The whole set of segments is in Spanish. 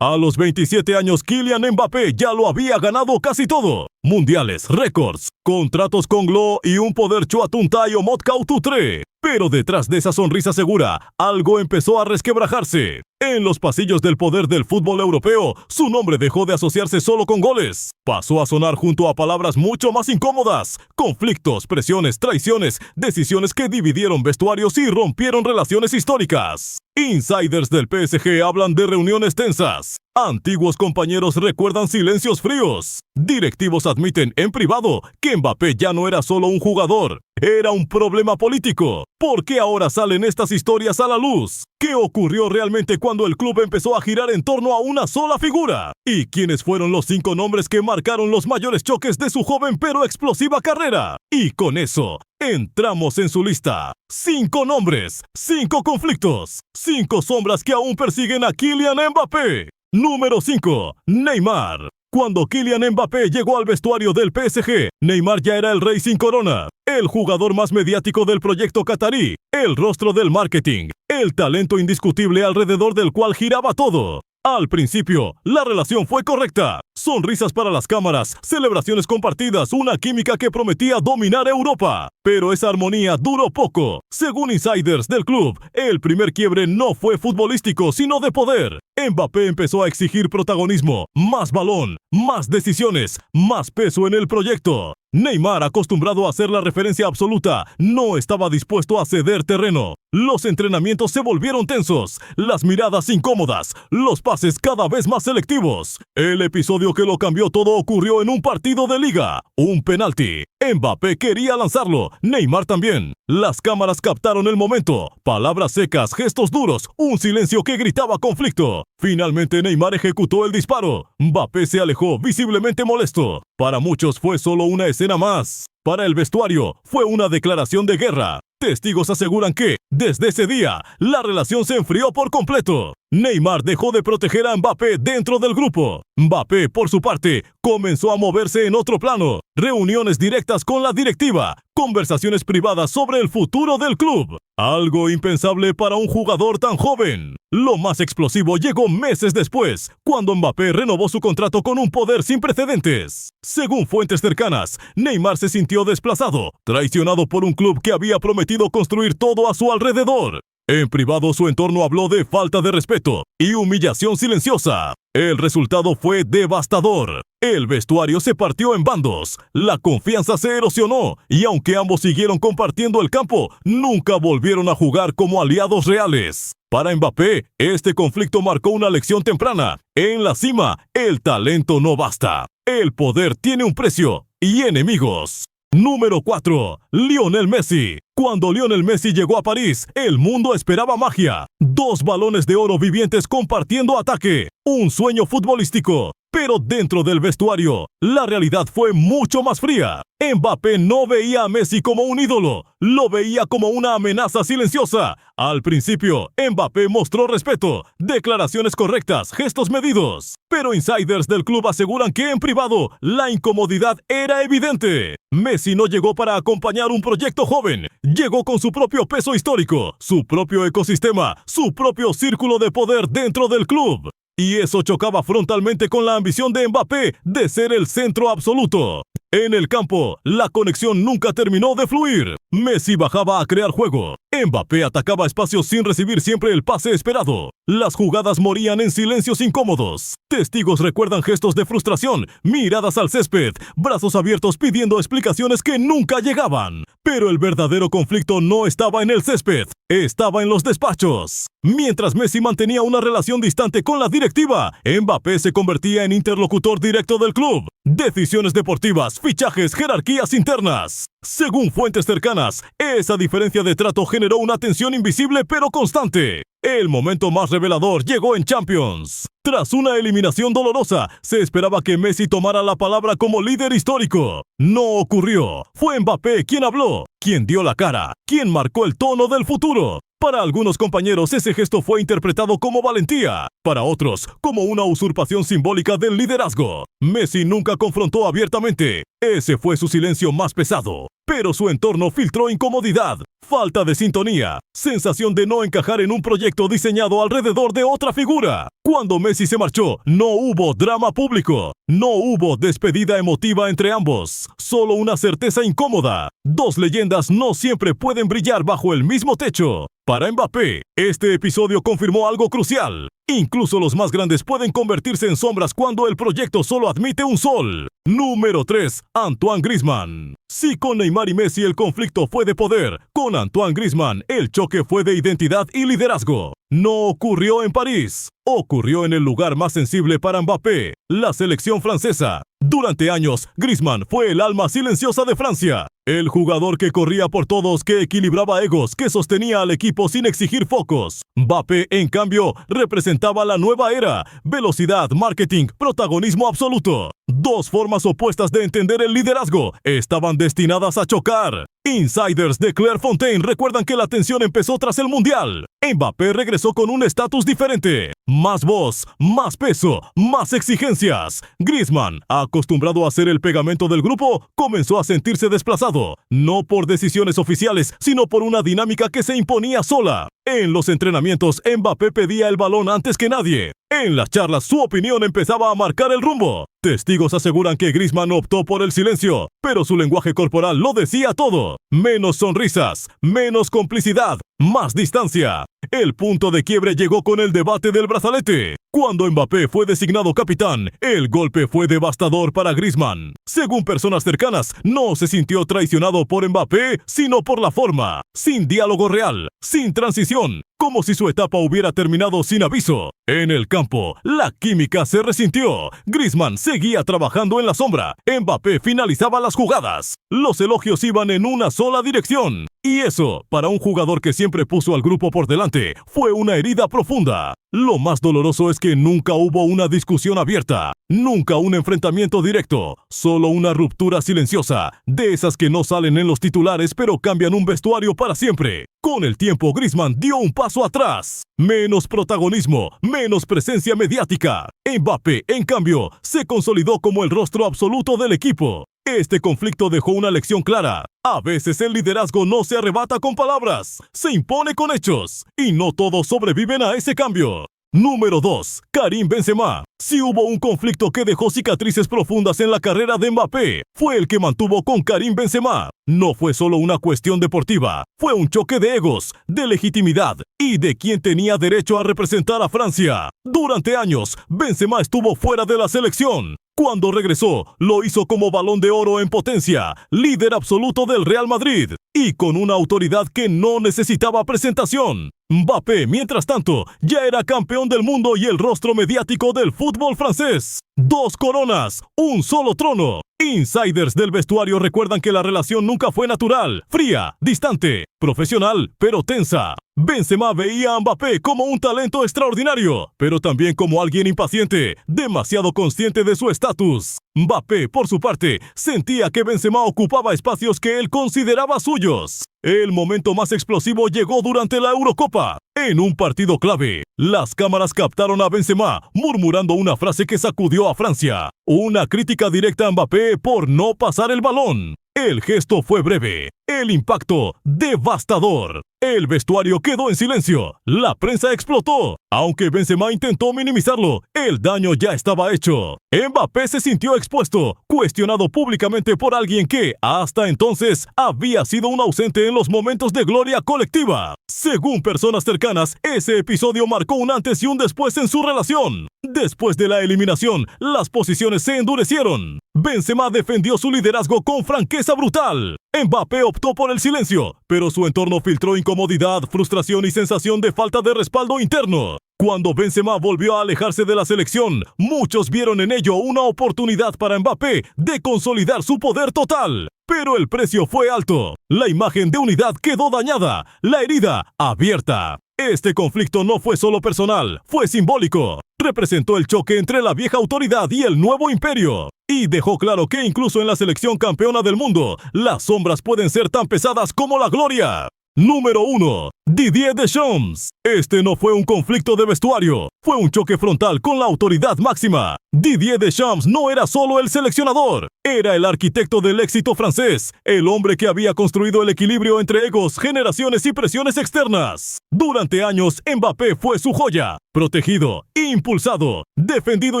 A los 27 años, Kylian Mbappé ya lo había ganado casi todo. Mundiales, récords, contratos con Glo y un poder Choatuntayo Motkaututre. Pero detrás de esa sonrisa segura, algo empezó a resquebrajarse. En los pasillos del poder del fútbol europeo, su nombre dejó de asociarse solo con goles. Pasó a sonar junto a palabras mucho más incómodas. Conflictos, presiones, traiciones, decisiones que dividieron vestuarios y rompieron relaciones históricas. Insiders del PSG hablan de reuniones tensas. Antiguos compañeros recuerdan silencios fríos. Directivos admiten en privado que Mbappé ya no era solo un jugador, era un problema político. ¿Por qué ahora salen estas historias a la luz? ¿Qué ocurrió realmente cuando el club empezó a girar en torno a una sola figura? ¿Y quiénes fueron los 5 nombres que marcaron los mayores choques de su joven pero explosiva carrera? Y con eso, entramos en su lista. 5 nombres, 5 conflictos, 5 sombras que aún persiguen a Kylian Mbappé. Número 5. Neymar. Cuando Kylian Mbappé llegó al vestuario del PSG, Neymar ya era el rey sin corona, el jugador más mediático del proyecto catarí, el rostro del marketing, el talento indiscutible alrededor del cual giraba todo. Al principio, la relación fue correcta. Sonrisas para las cámaras, celebraciones compartidas, una química que prometía dominar Europa. Pero esa armonía duró poco. Según insiders del club, el primer quiebre no fue futbolístico, sino de poder. Mbappé empezó a exigir protagonismo, más balón, más decisiones, más peso en el proyecto. Neymar, acostumbrado a ser la referencia absoluta, no estaba dispuesto a ceder terreno. Los entrenamientos se volvieron tensos, las miradas incómodas, los pases cada vez más selectivos. El episodio que lo cambió todo ocurrió en un partido de liga, un penalti. Mbappé quería lanzarlo, Neymar también. Las cámaras captaron el momento. Palabras secas, gestos duros, un silencio que gritaba conflicto. Finalmente Neymar ejecutó el disparo. Mbappé se alejó, visiblemente molesto. Para muchos fue solo una escena más. Para el vestuario, fue una declaración de guerra. Testigos aseguran que, desde ese día, la relación se enfrió por completo. Neymar dejó de proteger a Mbappé dentro del grupo. Mbappé, por su parte, comenzó a moverse en otro plano. Reuniones directas con la directiva, conversaciones privadas sobre el futuro del club. Algo impensable para un jugador tan joven. Lo más explosivo llegó meses después, cuando Mbappé renovó su contrato con un poder sin precedentes. Según fuentes cercanas, Neymar se sintió desplazado, traicionado por un club que había prometido construir todo a su alrededor. En privado, su entorno habló de falta de respeto y humillación silenciosa. El resultado fue devastador. El vestuario se partió en bandos, la confianza se erosionó y aunque ambos siguieron compartiendo el campo, nunca volvieron a jugar como aliados reales. Para Mbappé, este conflicto marcó una lección temprana. En la cima, el talento no basta. El poder tiene un precio y enemigos. Número 4. Lionel Messi. Cuando Lionel Messi llegó a París, el mundo esperaba magia. 2 balones de oro vivientes compartiendo ataque. Un sueño futbolístico. Pero dentro del vestuario, la realidad fue mucho más fría. Mbappé no veía a Messi como un ídolo, lo veía como una amenaza silenciosa. Al principio, Mbappé mostró respeto, declaraciones correctas, gestos medidos. Pero insiders del club aseguran que en privado, la incomodidad era evidente. Messi no llegó para acompañar un proyecto joven, llegó con su propio peso histórico, su propio ecosistema, su propio círculo de poder dentro del club. Y eso chocaba frontalmente con la ambición de Mbappé de ser el centro absoluto. En el campo, la conexión nunca terminó de fluir. Messi bajaba a crear juego. Mbappé atacaba espacios sin recibir siempre el pase esperado. Las jugadas morían en silencios incómodos. Testigos recuerdan gestos de frustración, miradas al césped, brazos abiertos pidiendo explicaciones que nunca llegaban. Pero el verdadero conflicto no estaba en el césped, estaba en los despachos. Mientras Messi mantenía una relación distante con la directiva, Mbappé se convertía en interlocutor directo del club. Decisiones deportivas, fichajes, jerarquías internas. Según fuentes cercanas, esa diferencia de trato generó una tensión invisible pero constante. El momento más revelador llegó en Champions. Tras una eliminación dolorosa, se esperaba que Messi tomara la palabra como líder histórico. No ocurrió. Fue Mbappé quien habló, quien dio la cara, quien marcó el tono del futuro. Para algunos compañeros ese gesto fue interpretado como valentía, para otros como una usurpación simbólica del liderazgo. Messi nunca confrontó abiertamente, ese fue su silencio más pesado. pero su entorno filtró incomodidad, falta de sintonía, sensación de no encajar en un proyecto diseñado alrededor de otra figura. Cuando Messi se marchó, no hubo drama público, no hubo despedida emotiva entre ambos, solo una certeza incómoda. Dos leyendas no siempre pueden brillar bajo el mismo techo. Para Mbappé, este episodio confirmó algo crucial. Incluso los más grandes pueden convertirse en sombras cuando el proyecto solo admite un sol. Número 3. Antoine Griezmann. Si con Neymar y Messi el conflicto fue de poder, con Antoine Griezmann el choque fue de identidad y liderazgo. No ocurrió en París, ocurrió en el lugar más sensible para Mbappé, la selección francesa. Durante años, Griezmann fue el alma silenciosa de Francia. El jugador que corría por todos, que equilibraba egos, que sostenía al equipo sin exigir focos. Mbappé, en cambio, representaba la nueva era. Velocidad, marketing, protagonismo absoluto. Dos formas opuestas de entender el liderazgo estaban destinadas a chocar. Insiders de Clairefontaine recuerdan que la tensión empezó tras el Mundial. Mbappé regresó con un estatus diferente. Más voz, más peso, más exigencias. Griezmann, acostumbrado a ser el pegamento del grupo, comenzó a sentirse desplazado. No por decisiones oficiales, sino por una dinámica que se imponía sola. En los entrenamientos, Mbappé pedía el balón antes que nadie. En las charlas, su opinión empezaba a marcar el rumbo. Testigos aseguran que Griezmann optó por el silencio, pero su lenguaje corporal lo decía todo. Menos sonrisas, menos complicidad, más distancia. El punto de quiebre llegó con el debate del brazalete. Cuando Mbappé fue designado capitán, el golpe fue devastador para Griezmann. Según personas cercanas, no se sintió traicionado por Mbappé, sino por la forma. Sin diálogo real, sin transición, como si su etapa hubiera terminado sin aviso. En el campo, la química se resintió. Griezmann seguía trabajando en la sombra. Mbappé finalizaba las jugadas. Los elogios iban en una sola dirección. Y eso, para un jugador que siempre puso al grupo por delante, fue una herida profunda. Lo más doloroso es que nunca hubo una discusión abierta, nunca un enfrentamiento directo, solo una ruptura silenciosa, de esas que no salen en los titulares pero cambian un vestuario para siempre. Con el tiempo, Griezmann dio un paso atrás. Menos protagonismo, menos presencia mediática. Mbappé, en cambio, se consolidó como el rostro absoluto del equipo. Este conflicto dejó una lección clara. A veces el liderazgo no se arrebata con palabras, se impone con hechos, y no todos sobreviven a ese cambio. Número 2. Karim Benzema. Si hubo un conflicto que dejó cicatrices profundas en la carrera de Mbappé, fue el que mantuvo con Karim Benzema. No fue solo una cuestión deportiva, fue un choque de egos, de legitimidad y de quién tenía derecho a representar a Francia. Durante años, Benzema estuvo fuera de la selección. Cuando regresó, lo hizo como Balón de Oro en potencia, líder absoluto del Real Madrid y con una autoridad que no necesitaba presentación. Mbappé, mientras tanto, ya era campeón del mundo y el rostro mediático del fútbol francés. 2 coronas, un solo trono. Insiders del vestuario recuerdan que la relación nunca fue natural, fría, distante, profesional, pero tensa. Benzema veía a Mbappé como un talento extraordinario, pero también como alguien impaciente, demasiado consciente de su estatus. Mbappé, por su parte, sentía que Benzema ocupaba espacios que él consideraba suyos. El momento más explosivo llegó durante la Eurocopa. En un partido clave, las cámaras captaron a Benzema murmurando una frase que sacudió a Francia. Una crítica directa a Mbappé por no pasar el balón. El gesto fue breve, el impacto devastador. El vestuario quedó en silencio, la prensa explotó. Aunque Benzema intentó minimizarlo, el daño ya estaba hecho. Mbappé se sintió expuesto, cuestionado públicamente por alguien que, hasta entonces, había sido un ausente en los momentos de gloria colectiva. Según personas cercanas, ese episodio marcó un antes y un después en su relación. Después de la eliminación, las posiciones se endurecieron. Benzema defendió su liderazgo con franqueza brutal. Mbappé optó por el silencio, pero su entorno filtró incomodidad, frustración y sensación de falta de respaldo interno. Cuando Benzema volvió a alejarse de la selección, muchos vieron en ello una oportunidad para Mbappé de consolidar su poder total. Pero el precio fue alto. La imagen de unidad quedó dañada, la herida abierta. Este conflicto no fue solo personal, fue simbólico. Representó el choque entre la vieja autoridad y el nuevo imperio. Y dejó claro que incluso en la selección campeona del mundo, las sombras pueden ser tan pesadas como la gloria. Número 1. Didier Deschamps. Este no fue un conflicto de vestuario, fue un choque frontal con la autoridad máxima. Didier Deschamps no era solo el seleccionador, era el arquitecto del éxito francés, el hombre que había construido el equilibrio entre egos, generaciones y presiones externas. Durante años, Mbappé fue su joya, protegido, impulsado, defendido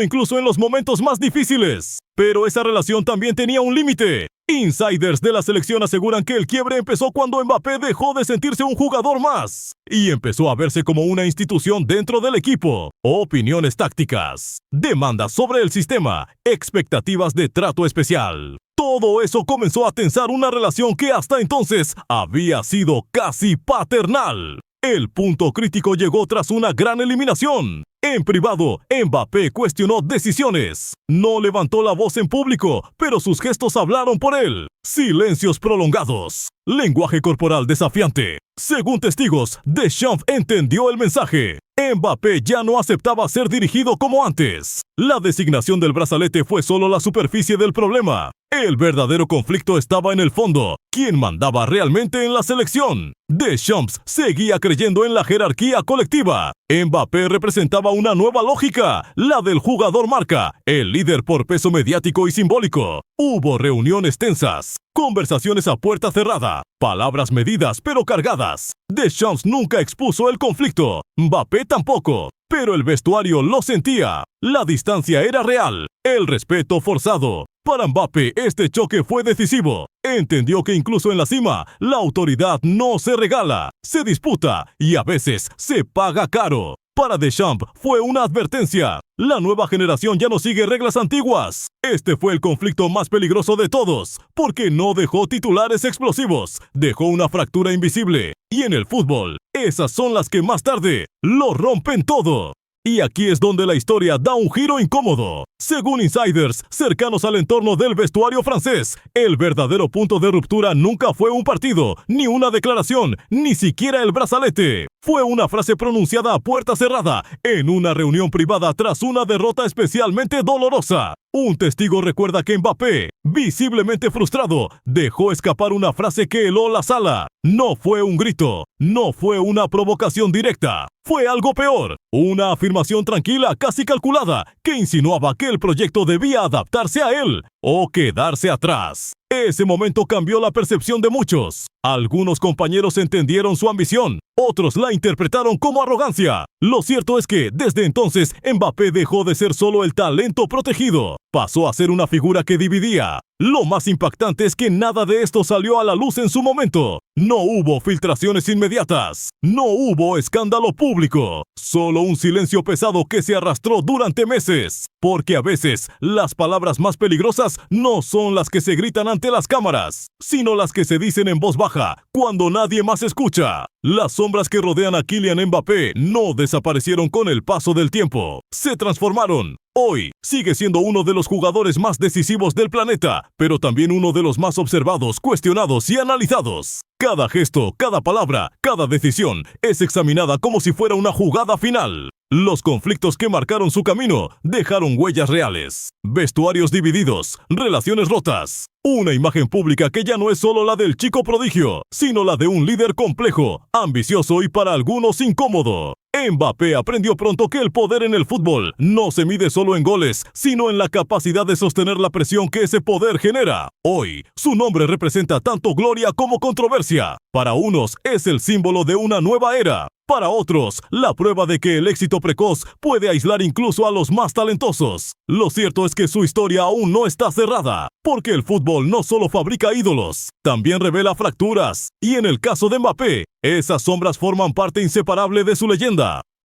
incluso en los momentos más difíciles. Pero esa relación también tenía un límite. Insiders de la selección aseguran que el quiebre empezó cuando Mbappé dejó de sentirse un jugador más y empezó a verse como una institución dentro del equipo. Opiniones tácticas, demandas sobre el sistema, expectativas de trato especial. Todo eso comenzó a tensar una relación que hasta entonces había sido casi paternal. El punto crítico llegó tras una gran eliminación. En privado, Mbappé cuestionó decisiones. No levantó la voz en público, pero sus gestos hablaron por él. Silencios prolongados. Lenguaje corporal desafiante. Según testigos, Deschamps entendió el mensaje. Mbappé ya no aceptaba ser dirigido como antes. La designación del brazalete fue solo la superficie del problema. El verdadero conflicto estaba en el fondo. ¿Quién mandaba realmente en la selección? Deschamps seguía creyendo en la jerarquía colectiva. Mbappé representaba una nueva lógica, la del jugador marca, el líder por peso mediático y simbólico. Hubo reuniones tensas, conversaciones a puerta cerrada, palabras medidas pero cargadas. Deschamps nunca expuso el conflicto, Mbappé tampoco, pero el vestuario lo sentía. La distancia era real, el respeto forzado. Para Mbappé este choque fue decisivo. Entendió que incluso en la cima, la autoridad no se regala, se disputa y a veces se paga caro. Para Deschamps fue una advertencia. La nueva generación ya no sigue reglas antiguas. Este fue el conflicto más peligroso de todos, porque no dejó titulares explosivos, dejó una fractura invisible. Y en el fútbol, esas son las que más tarde lo rompen todo. Y aquí es donde la historia da un giro incómodo. Según insiders cercanos al entorno del vestuario francés, el verdadero punto de ruptura nunca fue un partido, ni una declaración, ni siquiera el brazalete. Fue una frase pronunciada a puerta cerrada, en una reunión privada tras una derrota especialmente dolorosa. Un testigo recuerda que Mbappé, visiblemente frustrado, dejó escapar una frase que heló la sala. No fue un grito, no fue una provocación directa, fue algo peor, una afirmación tranquila, casi calculada, que insinuaba que el proyecto debía adaptarse a él o quedarse atrás. Ese momento cambió la percepción de muchos. Algunos compañeros entendieron su ambición, otros la interpretaron como arrogancia. Lo cierto es que, desde entonces, Mbappé dejó de ser solo el talento protegido. Pasó a ser una figura que dividía. Lo más impactante es que nada de esto salió a la luz en su momento. No hubo filtraciones inmediatas. No hubo escándalo público. Solo un silencio pesado que se arrastró durante meses. Porque a veces, las palabras más peligrosas no son las que se gritan ante las cámaras, sino las que se dicen en voz baja, cuando nadie más escucha. Las sombras que rodean a Kylian Mbappé no desaparecieron con el paso del tiempo. Se transformaron. Hoy, sigue siendo uno de los jugadores más decisivos del planeta, pero también uno de los más observados, cuestionados y analizados. Cada gesto, cada palabra, cada decisión es examinada como si fuera una jugada final. Los conflictos que marcaron su camino dejaron huellas reales, vestuarios divididos, relaciones rotas. Una imagen pública que ya no es solo la del chico prodigio, sino la de un líder complejo, ambicioso y para algunos incómodo. Mbappé aprendió pronto que el poder en el fútbol no se mide solo en goles, sino en la capacidad de sostener la presión que ese poder genera. Hoy, su nombre representa tanto gloria como controversia. Para unos, es el símbolo de una nueva era. Para otros, la prueba de que el éxito precoz puede aislar incluso a los más talentosos. Lo cierto es que su historia aún no está cerrada, porque el fútbol no solo fabrica ídolos, también revela fracturas. Y en el caso de Mbappé, esas sombras forman parte inseparable de su leyenda.